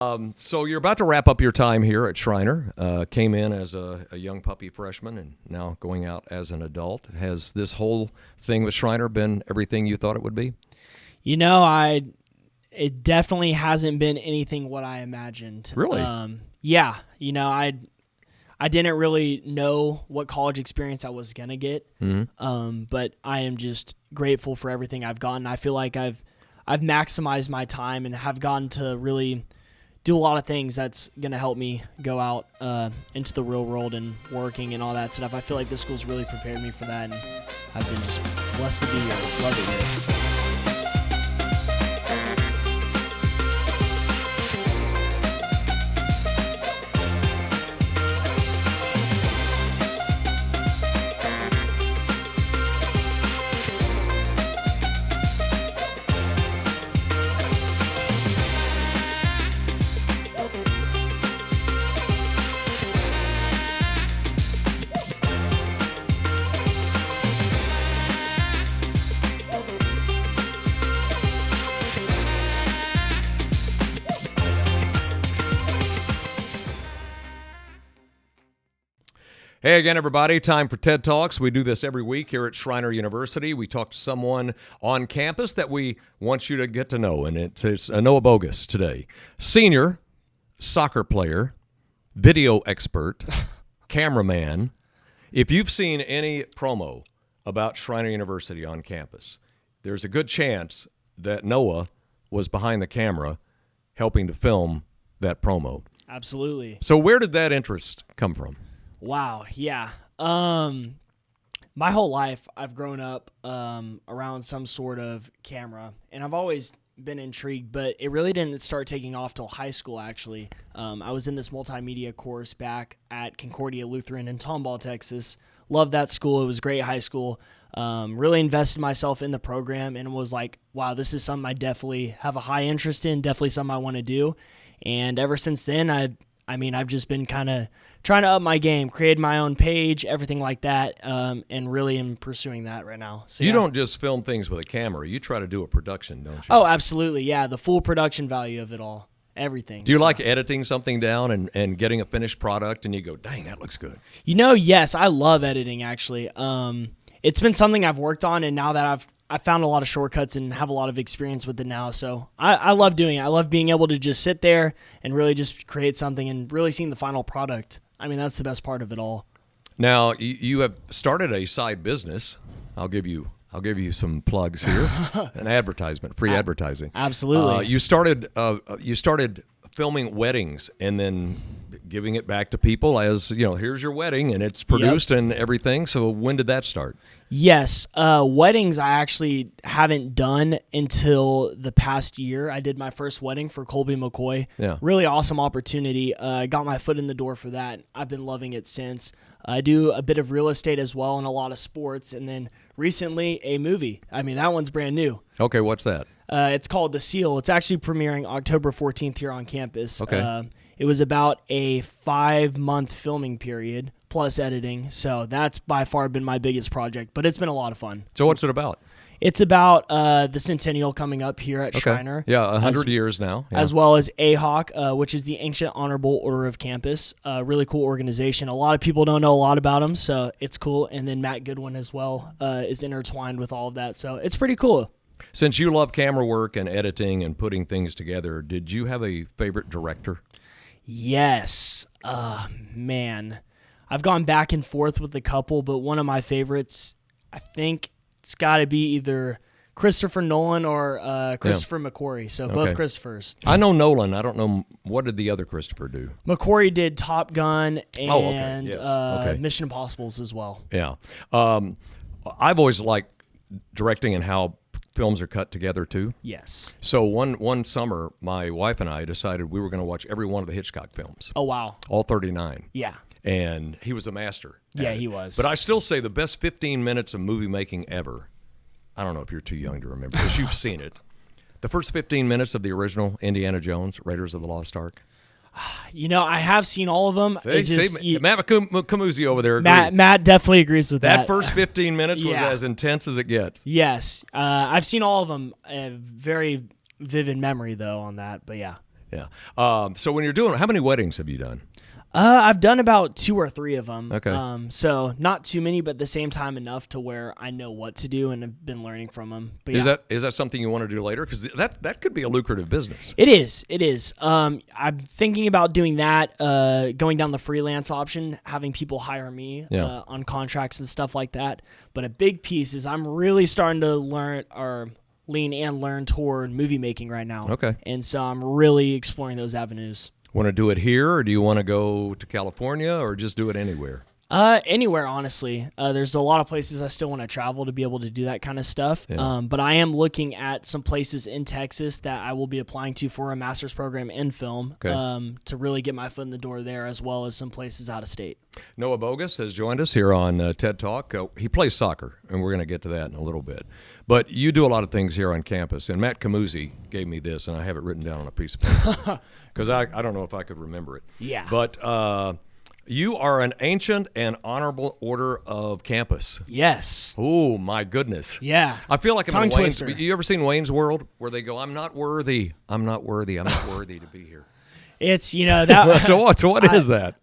So you're about to wrap up your time here at Schreiner. Came in as a young puppy freshman and now going out as an adult. Has this whole thing with Schreiner been everything you thought it would be? It definitely hasn't been anything what I imagined. Really? Yeah. I didn't really know what college experience I was gonna get. Mm-hmm. But I am just grateful for everything I've gotten. I feel like I've maximized my time and have gotten to really do a lot of things that's going to help me go out into the real world and working and all that stuff. I feel like this school's really prepared me for that, and I've been just blessed to be here. Love it here. Hey again, everybody. Time for TED Talks. We do this every week here at Schreiner University. We talk to someone on campus that we want you to get to know, and it's Noah Boggus today. Senior, soccer player, video expert, cameraman. If you've seen any promo about Schreiner University on campus, there's a good chance that Noah was behind the camera helping to film that promo. Absolutely. So where did that interest come from? Wow, yeah. My whole life, I've grown up around some sort of camera, and I've always been intrigued, but it really didn't start taking off till high school, actually. I was in this multimedia course back at Concordia Lutheran in Tomball, Texas. Loved that school. It was a great high school. Really invested myself in the program and was like, wow, this is something I definitely have a high interest in, definitely something I want to do. And ever since then, I've just been kind of trying to up my game, create my own page, everything like that, and really am pursuing that right now. So you don't just film things with a camera. You try to do a production, don't you? Oh, absolutely, yeah. The full production value of it all, everything. Do you like editing something down and getting a finished product, and you go, dang, that looks good? Yes, I love editing, actually. It's been something I've worked on, and now that I found a lot of shortcuts and have a lot of experience with it now. So I love doing it. I love being able to just sit there and really just create something and really seeing the final product. I mean, that's the best part of it all. Now, you have started a side business. I'll give you some plugs here. An advertisement, free advertising. Absolutely. You started filming weddings and then giving it back to people as, here's your wedding, and it's produced and everything. So when did that start? Yes. Weddings I actually haven't done until the past year. I did my first wedding for Colby McCoy. Yeah. Really awesome opportunity. Got my foot in the door for that. I've been loving it since. I do a bit of real estate as well and a lot of sports. And then recently a movie. I mean, that one's brand new. Okay, what's that? It's called The Seal. It's actually premiering October 14th here on campus. Okay. It was about a 5-month filming period plus editing. So that's by far been my biggest project, but it's been a lot of fun. So what's it about? It's about the centennial coming up here at Schreiner. Yeah, 100 years now. Yeah. As well as AHOC, which is the Ancient Honorable Order of Campus. Really cool organization. A lot of people don't know a lot about them, so it's cool. And then Matt Goodwin as well is intertwined with all of that. So it's pretty cool. Since you love camera work and editing and putting things together, did you have a favorite director? Yes. Man. I've gone back and forth with a couple, but one of my favorites, I think it's got to be either Christopher Nolan or Christopher McQuarrie. So both Christophers. I know Nolan. I don't know, what did the other Christopher do? McQuarrie did Top Gun and Yes. Mission Impossibles as well. Yeah. I've always liked directing and how films are cut together too. Yes. So one summer, my wife and I decided we were going to watch every one of the Hitchcock films. Oh, wow. All 39. Yeah. And he was a master. Yeah, he was. But I still say the best 15 minutes of movie making ever, I don't know if you're too young to remember, because you've seen it. The first 15 minutes of the original Indiana Jones, Raiders of the Lost Ark. I have seen all of them. Matt Comuzzie over there agrees. Matt definitely agrees with that. That first 15 minutes was as intense as it gets. Yes. I've seen all of them. Very vivid memory, though, on that. But, yeah. Yeah. So when you're doing, how many weddings have you done? I've done about 2 or 3 of them. Okay. So not too many, but at the same time enough to where I know what to do and have been learning from them. But Is that something you want to do later? Because that could be a lucrative business. It is. It is. I'm thinking about doing that, going down the freelance option, having people hire me on contracts and stuff like that. But a big piece is I'm really starting to learn toward movie making right now. Okay. And so I'm really exploring those avenues. Want to do it here, or do you want to go to California, or just do it anywhere? Anywhere, honestly. There's a lot of places I still want to travel to be able to do that kind of stuff. Yeah. But I am looking at some places in Texas that I will be applying to for a master's program in film to really get my foot in the door there, as well as some places out of state. Noah Boggus has joined us here on TED Talk. He plays soccer, and we're going to get to that in a little bit. But you do a lot of things here on campus, and Matt Comuzzie gave me this, and I have it written down on a piece of paper because I don't know if I could remember it. Yeah. But you are an ancient and honorable order of campus. Yes. Oh, my goodness. Yeah. I feel like I'm Tongue in Wayne's. twister. You ever seen Wayne's World where they go, I'm not worthy to be here. It's, that. So what is that?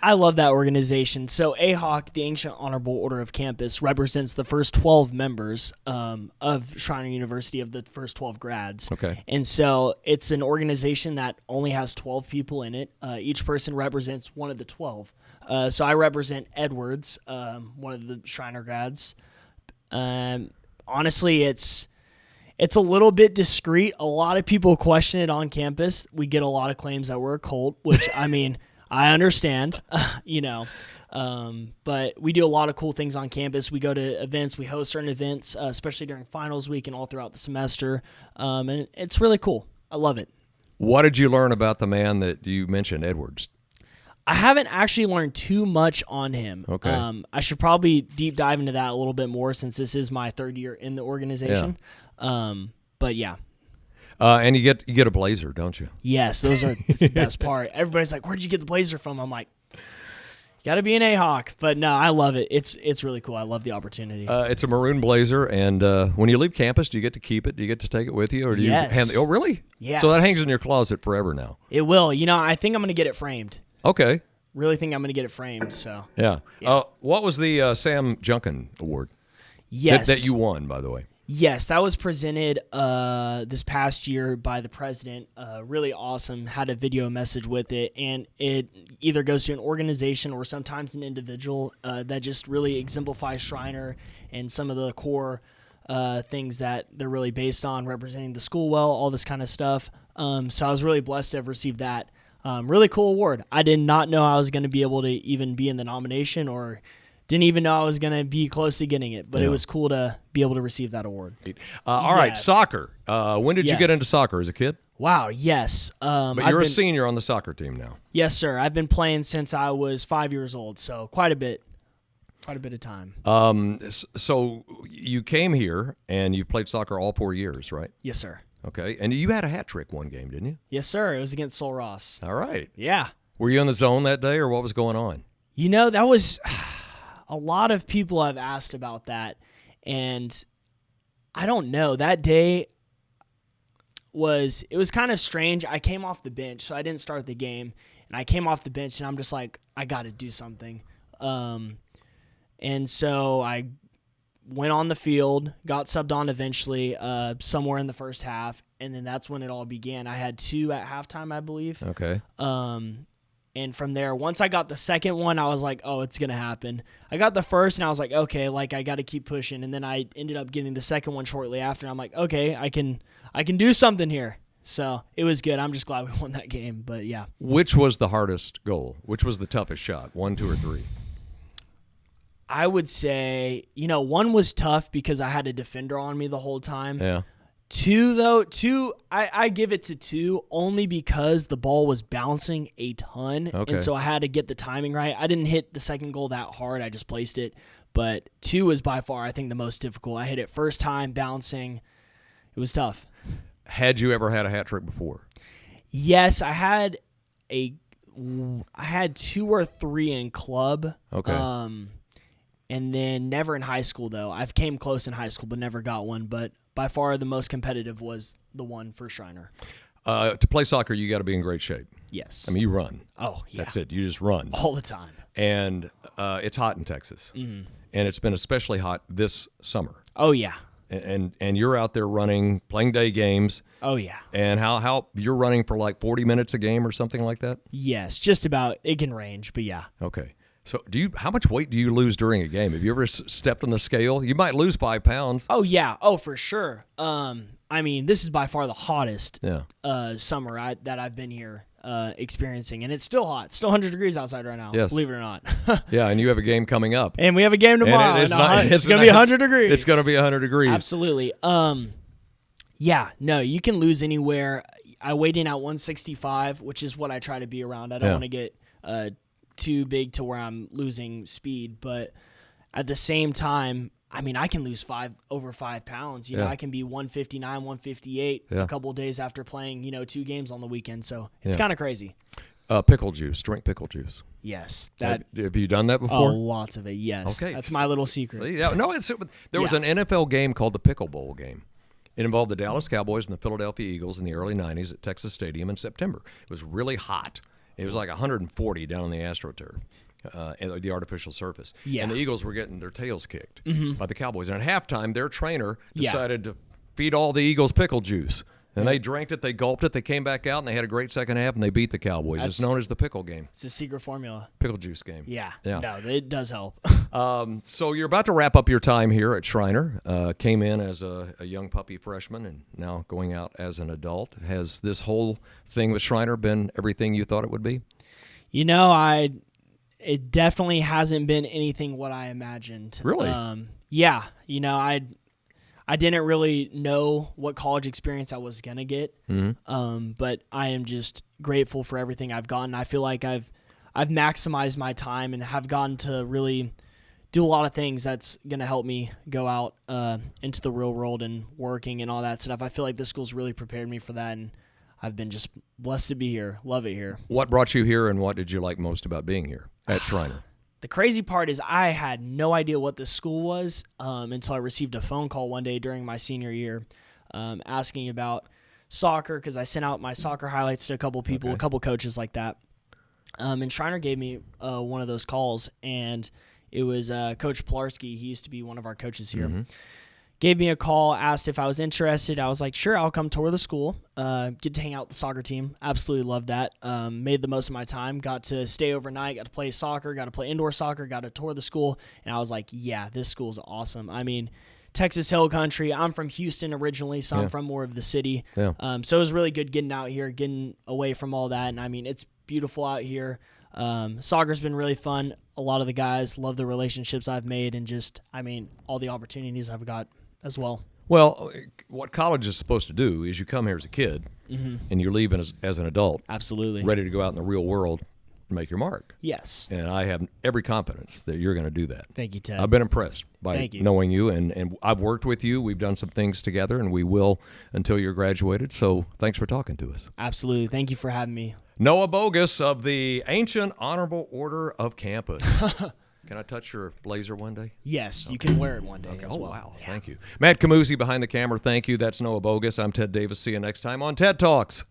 I love that organization. So AHOC, the Ancient Honorable Order of Campus, represents the first 12 members of Schreiner University, of the first 12 grads. Okay. And so it's an organization that only has 12 people in it. Each person represents one of the 12. So I represent Edwards, one of the Schreiner grads. Honestly, it's a little bit discreet. A lot of people question it on campus. We get a lot of claims that we're a cult, which, I mean, I understand, but we do a lot of cool things on campus. We go to events, we host certain events, especially during finals week and all throughout the semester, and it's really cool. I love it. What did you learn about the man that you mentioned, Edwards? I haven't actually learned too much on him. Okay. I should probably deep dive into that a little bit more since this is my 3rd year in the organization. But yeah. And you get a blazer, don't you? Yes, it's the best part. Everybody's like, "Where'd you get the blazer from?" I'm like, "Got to be an AHOC." But no, I love it. It's really cool. I love the opportunity. It's a maroon blazer, and when you leave campus, do you get to keep it? Do you get to take it with you, or do Yes. you hand? Oh, really? Yes. So that hangs in your closet forever now. It will. I think I'm going to get it framed. Okay. Really think I'm going to get it framed. So Yeah. What was the Sam Junkin Award? yes, That you won, by the way. Yes, that was presented this past year by the president. Really awesome. Had a video message with it, and it either goes to an organization or sometimes an individual that just really exemplifies Schreiner and some of the core things that they're really based on, representing the school well, all this kind of stuff. So I was really blessed to have received that. Really cool award. I did not know I was going to be able to even be in the nomination, or didn't even know I was going to be close to getting it, but it was cool to be able to receive that award. All right, Yes. soccer. When did you Yes. get into soccer as a kid? Wow, yes. But you're a senior on the soccer team now. Yes, sir. I've been playing since I was 5 years old, so quite a bit of time. So you came here, and you've played soccer all 4 years, right? Yes, sir. Okay, and you had a hat trick one game, didn't you? Yes, sir. It was against Sol Ross. All right. Yeah. Were you in the zone that day, or what was going on? That was a lot of people have asked about that, and I don't know. That day was kind of strange. I came off the bench, so I didn't start the game, and I came off the bench, and I'm just like, I got to do something. And so I went on the field, got subbed on eventually somewhere in the first half, and then that's when it all began. I had 2 at halftime, I believe. Okay. And from there, once I got the second one, I was like, oh, it's going to happen. I got the first, and I was like, okay, I got to keep pushing. And then I ended up getting the second one shortly after, and I'm like, okay, I can do something here. So it was good. I'm just glad we won that game. But, yeah. Which was the hardest goal? Which was the toughest shot? 1, 2, or 3? I would say, 1 was tough because I had a defender on me the whole time. Yeah. 2, though, I give it to 2 only because the ball was bouncing a ton. Okay. And so I had to get the timing right. I didn't hit the second goal that hard. I just placed it. But 2 was by far, I think, the most difficult. I hit it first time, bouncing. It was tough. Had you ever had a hat trick before? Yes, I had 2 or 3 in club. Okay. And then never in high school, though. I've came close in high school, but never got one. But by far the most competitive was the one for Schreiner. To play soccer, you got to be in great shape. Yes. I mean, you run. Oh, yeah. That's it. You just run. All the time. And it's hot in Texas. And it's been especially hot this summer. Oh, yeah. And you're out there running, playing day games. Oh, yeah. And how you're running for like 40 minutes a game or something like that? Yes, just about. It can range, but yeah. Okay. So how much weight do you lose during a game? Have you ever stepped on the scale? You might lose 5 pounds. Oh, yeah. Oh, for sure. I mean, this is by far the hottest summer that I've been here experiencing, and it's still hot. It's still 100 degrees outside right now, believe it or not. Yeah, and you have a game coming up. And we have a game tomorrow. And it's going to be 100 degrees. It's going to be 100 degrees. Absolutely. Yeah, no, you can lose anywhere. I weighed in at 165, which is what I try to be around. I don't want to get too big to where I'm losing speed, but at the same time, I mean, I can lose over 5 pounds. You know, I can be 159, 158 a couple of days after playing, 2 games on the weekend. So it's kind of crazy. Pickle juice. Drink pickle juice. Yes. Have you done that before? Oh, lots of it, yes. Okay. That's my little secret. See, there was an NFL game called the Pickle Bowl game. It involved the Dallas Cowboys and the Philadelphia Eagles in the early 90s at Texas Stadium in September. It was really hot. It was like 140 down on the AstroTurf. The artificial surface. Yeah. And the Eagles were getting their tails kicked by the Cowboys. And at halftime, their trainer decided to feed all the Eagles pickle juice. And they drank it, they gulped it, they came back out, and they had a great second half, and they beat the Cowboys. It's known as the pickle game. It's a secret formula. Pickle juice game. Yeah. No, it does help. So you're about to wrap up your time here at Schreiner. Came in as a young puppy freshman and now going out as an adult. Has this whole thing with Schreiner been everything you thought it would be? It definitely hasn't been anything what I imagined. Really? Yeah. I didn't really know what college experience I was going to get. But I am just grateful for everything I've gotten. I feel like I've maximized my time and have gotten to really do a lot of things that's going to help me go out into the real world and working and all that stuff. I feel like this school's really prepared me for that, and I've been just blessed to be here. Love it here. What brought you here, and what did you like most about being here at Schreiner? The crazy part is I had no idea what this school was until I received a phone call one day during my senior year asking about soccer, because I sent out my soccer highlights to a couple people, a couple coaches like that. And Schreiner gave me one of those calls, and it was Coach Pilarski. He used to be one of our coaches here. Gave me a call, asked if I was interested. I was like, sure, I'll come tour the school. Get to hang out with the soccer team. Absolutely loved that. Made the most of my time. Got to stay overnight. Got to play soccer. Got to play indoor soccer. Got to tour the school. And I was like, yeah, this school's awesome. I mean, Texas Hill Country. I'm from Houston originally, so I'm from more of the city. So it was really good getting out here, getting away from all that. And, I mean, it's beautiful out here. Soccer's been really fun. A lot of the guys love the relationships I've made and just, I mean, all the opportunities I've got as well. Well, what college is supposed to do is you come here as a kid and you leave as an adult. Absolutely. Ready to go out in the real world and make your mark. Yes. And I have every confidence that you're going to do that. Thank you, Ted. I've been impressed by knowing you, and I've worked with you. We've done some things together, and we will until you're graduated. So thanks for talking to us. Absolutely. Thank you for having me. Noah Boggus of the Ancient Honorable Order of Campus. Can I touch your blazer one day? Yes, you can wear it one day as well. Wow. Yeah. Thank you. Matt Comuzzie behind the camera, thank you. That's Noah Boggus. I'm Ted Davis. See you next time on TED Talks.